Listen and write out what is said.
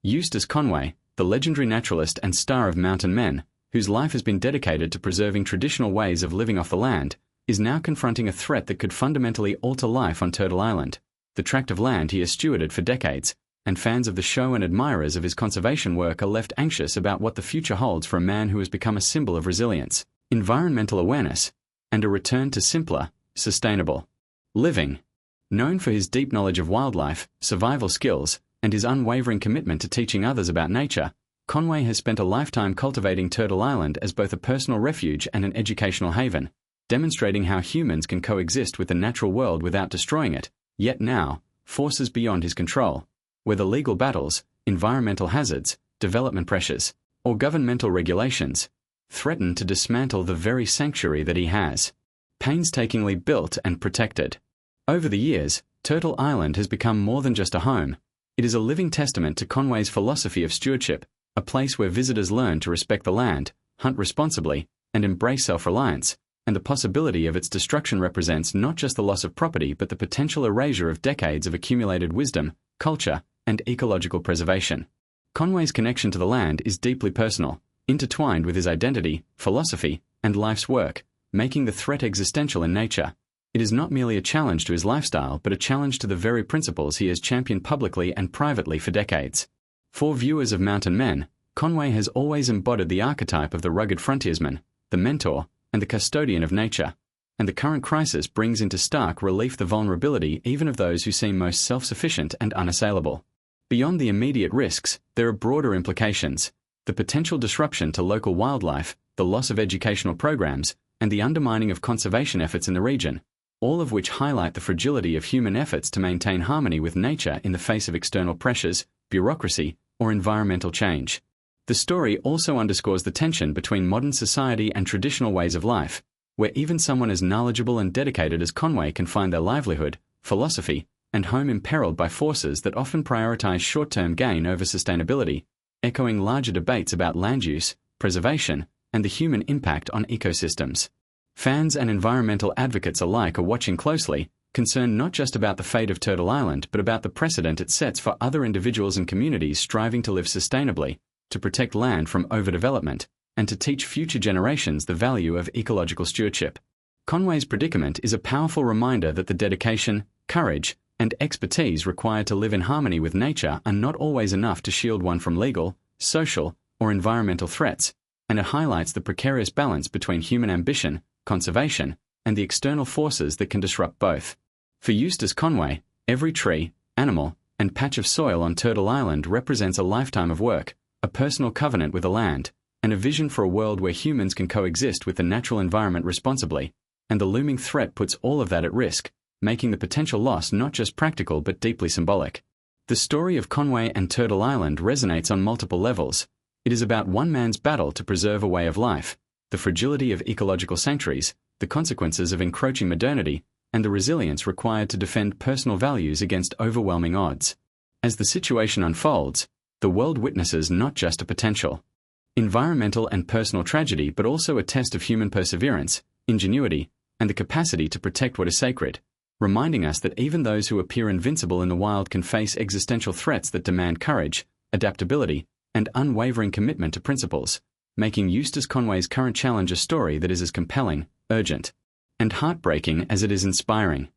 Eustace Conway, the legendary naturalist and star of Mountain Men, whose life has been dedicated to preserving traditional ways of living off the land, is now confronting a threat that could fundamentally alter life on Turtle Island, the tract of land he has stewarded for decades, and fans of the show and admirers of his conservation work are left anxious about what the future holds for a man who has become a symbol of resilience, environmental awareness, and a return to simpler, sustainable living. Known for his deep knowledge of wildlife, survival skills, and his unwavering commitment to teaching others about nature, Conway has spent a lifetime cultivating Turtle Island as both a personal refuge and an educational haven, demonstrating how humans can coexist with the natural world without destroying it. Yet now, forces beyond his control, whether legal battles, environmental hazards, development pressures, or governmental regulations, threaten to dismantle the very sanctuary that he has painstakingly built and protected. Over the years, Turtle Island has become more than just a home. It is a living testament to Conway's philosophy of stewardship, a place where visitors learn to respect the land, hunt responsibly, and embrace self-reliance, and the possibility of its destruction represents not just the loss of property but the potential erasure of decades of accumulated wisdom, culture, and ecological preservation. Conway's connection to the land is deeply personal, intertwined with his identity, philosophy, and life's work, making the threat existential in nature. It is not merely a challenge to his lifestyle but a challenge to the very principles he has championed publicly and privately for decades. For viewers of Mountain Men, Conway has always embodied the archetype of the rugged frontiersman, the mentor, and the custodian of nature, and the current crisis brings into stark relief the vulnerability even of those who seem most self-sufficient and unassailable. Beyond the immediate risks, there are broader implications: the potential disruption to local wildlife, the loss of educational programs, and the undermining of conservation efforts in the region, all of which highlight the fragility of human efforts to maintain harmony with nature in the face of external pressures, bureaucracy, or environmental change. The story also underscores the tension between modern society and traditional ways of life, where even someone as knowledgeable and dedicated as Conway can find their livelihood, philosophy, and home imperiled by forces that often prioritize short-term gain over sustainability, echoing larger debates about land use, preservation, and the human impact on ecosystems. Fans and environmental advocates alike are watching closely, concerned not just about the fate of Turtle Island but about the precedent it sets for other individuals and communities striving to live sustainably, to protect land from overdevelopment, and to teach future generations the value of ecological stewardship. Conway's predicament is a powerful reminder that the dedication, courage, and expertise required to live in harmony with nature are not always enough to shield one from legal, social, or environmental threats, and it highlights the precarious balance between human ambition, conservation, and the external forces that can disrupt both. For Eustace Conway, every tree, animal, and patch of soil on Turtle Island represents a lifetime of work, a personal covenant with the land, and a vision for a world where humans can coexist with the natural environment responsibly, and the looming threat puts all of that at risk, making the potential loss not just practical but deeply symbolic. The story of Conway and Turtle Island resonates on multiple levels. It is about one man's battle to preserve a way of life, the fragility of ecological sanctuaries, the consequences of encroaching modernity, and the resilience required to defend personal values against overwhelming odds. As the situation unfolds, the world witnesses not just a potential environmental and personal tragedy but also a test of human perseverance, ingenuity, and the capacity to protect what is sacred, reminding us that even those who appear invincible in the wild can face existential threats that demand courage, adaptability, and unwavering commitment to principles, making Eustace Conway's current challenge a story that is as compelling, urgent, and heartbreaking as it is inspiring.